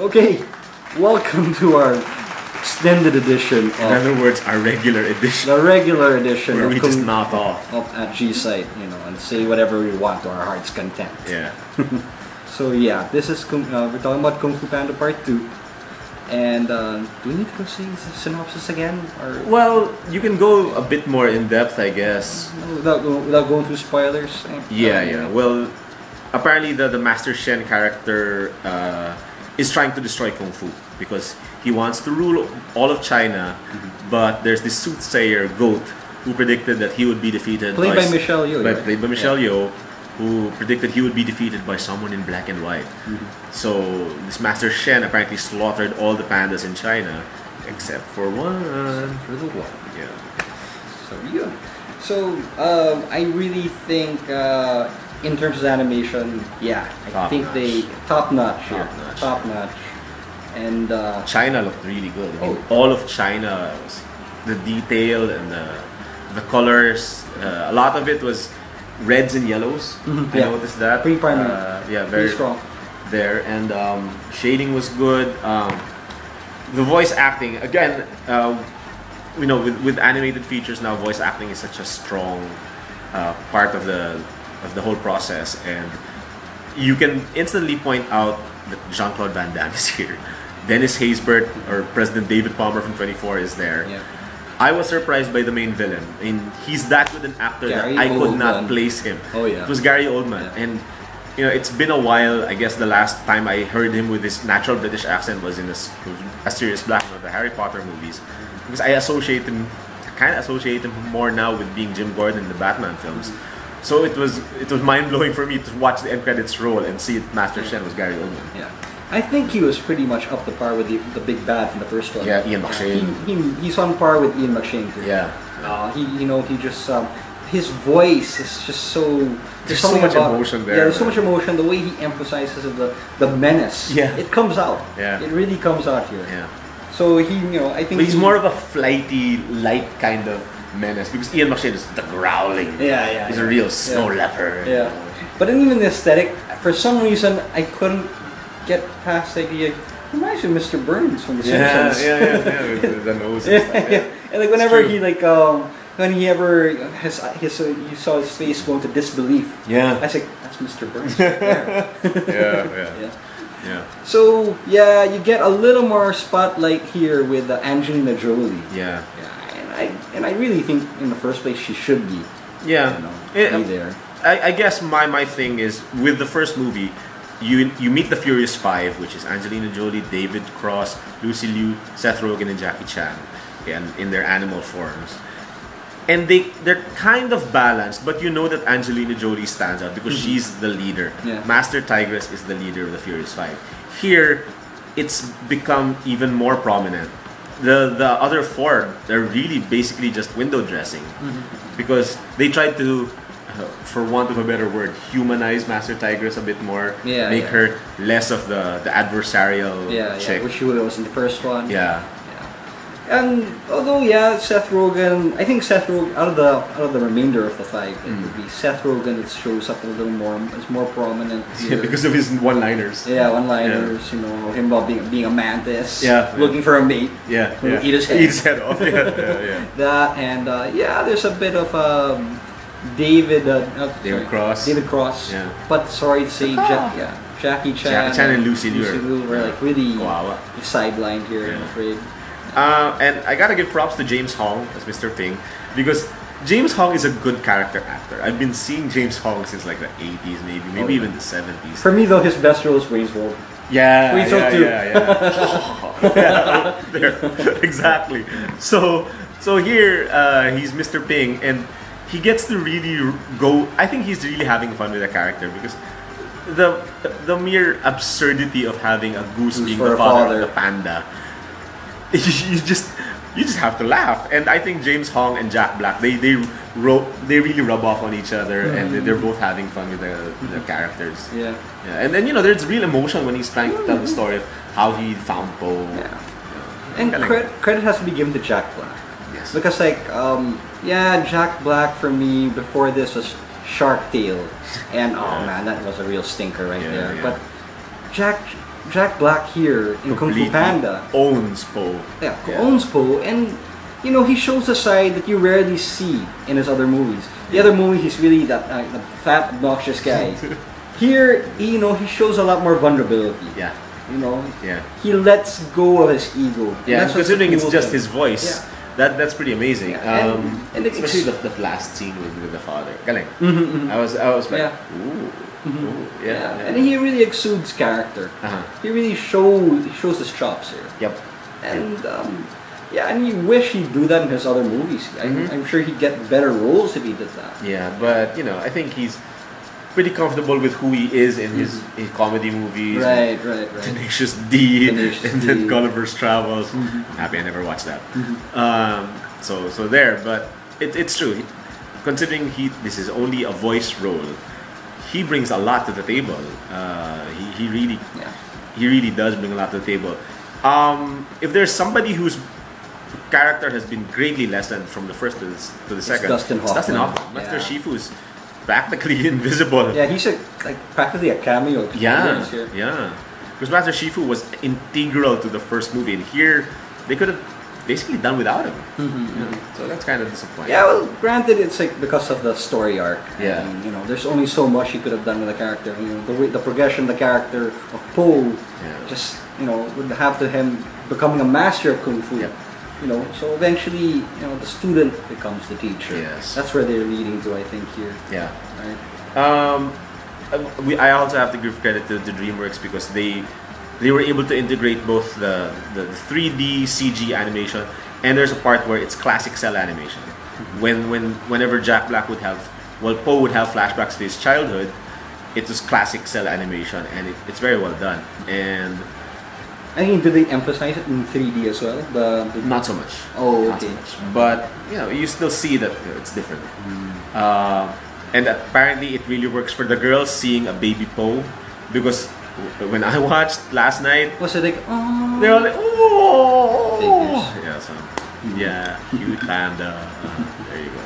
Okay, welcome to our extended edition In other words, our regular edition. the regular edition Where of we just mouth off. at G-Site, and say whatever we want to our heart's content. Yeah. So yeah, this is we're talking about Kung Fu Panda Part 2. And do we need to go see the synopsis again? Or Well, you can go a bit more in depth, I guess. without going through spoilers? Yeah. Well, apparently the Master Shen character is trying to destroy Kung Fu because he wants to rule all of China, but there's this soothsayer goat who predicted that he would be defeated Played by Michelle Yeoh. Right? Played by Michelle Yeoh, who predicted he would be defeated by someone in black and white. So this Master Shen apparently slaughtered all the pandas in China, except for one. For the one. Yeah. So yeah. So I really think in terms of animation, I think they top notch. Top notch. And China looked really good. I mean, all of China, the detail and the colors, a lot of it was reds and yellows. I noticed that. Pretty primary. Very strong. There, and shading was good. The voice acting, again, with animated features now, voice acting is such a strong part of the whole process, and you can instantly point out that Jean-Claude Van Damme is here. Dennis Haysbert, or President David Palmer from 24 is there. Yeah. I was surprised by the main villain. I mean, he's that good an actor Gary that I could not Oldman. place him. Oh yeah. It was Gary Oldman, and it's been a while. I guess the last time I heard him with his natural British accent was in a Sirius Black, one of the Harry Potter movies, because I kind of associate him more now with being Jim Gordon in the Batman films. So it was mind blowing for me to watch the end credits roll and see Master Shen was Gary Oldman. Yeah. I think he was pretty much up to par with the big bad from the first one. Yeah, Ian McShane. He's on par with Ian McShane too. Yeah. He just his voice is just so. There's so much emotion there. Yeah, there's so much emotion. The way he emphasizes the menace. Yeah. It comes out. Yeah. It really comes out here. Yeah. So I think But he's more of a flighty, light kind of menace because Ian McShane is the growling. Yeah. He's a real snow leopard. Yeah. But then even the aesthetic, for some reason, I couldn't get past the idea. Reminds me of Mr. Burns from The Simpsons. Yeah. With the nose. And like whenever he when he ever you saw his face go into disbelief. Yeah. I was like, that's Mr. Burns. Yeah. So you get a little more spotlight here with Angelina Jolie. Yeah. And I really think in the first place she should be. Yeah. Be there. I guess my thing is with the first movie, you meet the Furious Five, which is Angelina Jolie, David Cross, Lucy Liu, Seth Rogen, and Jackie Chan, and in their animal forms. And they're kind of balanced, but you know that Angelina Jolie stands out because she's the leader. Yeah. Master Tigress is the leader of the Furious Five. Here, it's become even more prominent. The other four, they're really basically just window dressing because they tried to, for want of a better word, humanize Master Tigress a bit more. Make her less of the adversarial chick. Which she was in the first one. Yeah. And although Seth Rogen, I think Seth Rogen out of the remainder of the five, it would be Seth Rogen that shows up a little more. It's more prominent here. Because of his one-liners. Yeah, one-liners. Him about being a mantis. Yeah. Looking for a mate. Yeah. Eat his head. Eat his head off. Yeah. That and there's a bit of David Cross. David Cross. Yeah. But sorry to say, Jackie Chan and Lucy Liu were like really Kawawa. sidelined here. I'm afraid. And I gotta give props to James Hong as Mr. Ping because James Hong is a good character actor. I've been seeing James Hong since like the 80s, maybe even the 70s. For me though, his best role is Wayne's World. Yeah, exactly. So here he's Mr. Ping, and he gets to really go. I think he's really having fun with the character because the mere absurdity of having a goose being the father of the panda. You just have to laugh, and I think James Hong and Jack Black they really rub off on each other, and they're both having fun with the characters. Yeah, and then there's real emotion when he's trying to tell the story of how he found Poe. And credit has to be given to Jack Black. Yes, because Jack Black for me before this was Shark Tale, and oh man, that was a real stinker right there. Yeah. But Jack Jack Black here in Kung Fu Panda owns Po. Yeah, owns Po, and you know, he shows a side that you rarely see in his other movies. The other movie, he's really that the fat, obnoxious guy. Here, you know, he shows a lot more vulnerability. Yeah. You know, he lets go of his ego. Yeah, considering it's just his voice, that's pretty amazing. Yeah. And especially the last scene with the father. Galing. I was like, ooh. Ooh, yeah. And he really exudes character. He really shows his chops here. Yep. And and you wish he'd do that in his other movies. I'm sure he'd get better roles if he did that. Yeah, but you know, I think he's pretty comfortable with who he is in his comedy movies. Right. Tenacious D, and then Gulliver's Travels. I'm happy I never watched that. So there, but it's true. Considering this is only a voice role, he brings a lot to the table. He really does bring a lot to the table. If there's somebody whose character has been greatly lessened from the first to the second, Dustin Hoffman. Master Shifu's practically invisible. Yeah, he's practically a cameo. Yeah. Because Master Shifu was integral to the first movie, and here they could have basically done without him. So that's kind of disappointing. Yeah, well, granted, it's like because of the story arc. Yeah. And, you know, there's only so much he could have done with the character. You know, the progression, the character of Po, just would have to him becoming a master of kung fu. Yep. You know, so eventually, the student becomes the teacher. Yes. That's where they're leading to, I think, here. Yeah. Right. I also have to give credit to DreamWorks because they were able to integrate both the 3D CG animation, and there's a part where it's classic cell animation. Whenever Jack Black Po would have flashbacks to his childhood, it was classic cell animation, and it's very well done. And I mean, do they emphasize it in 3D as well? not so much. Oh, not okay. so much. But you still see that it's different. And apparently, it really works for the girls seeing a baby Po, because when I watched last night, was it like, oh? they're all like, oh, Figures. yeah, cute panda. There you go.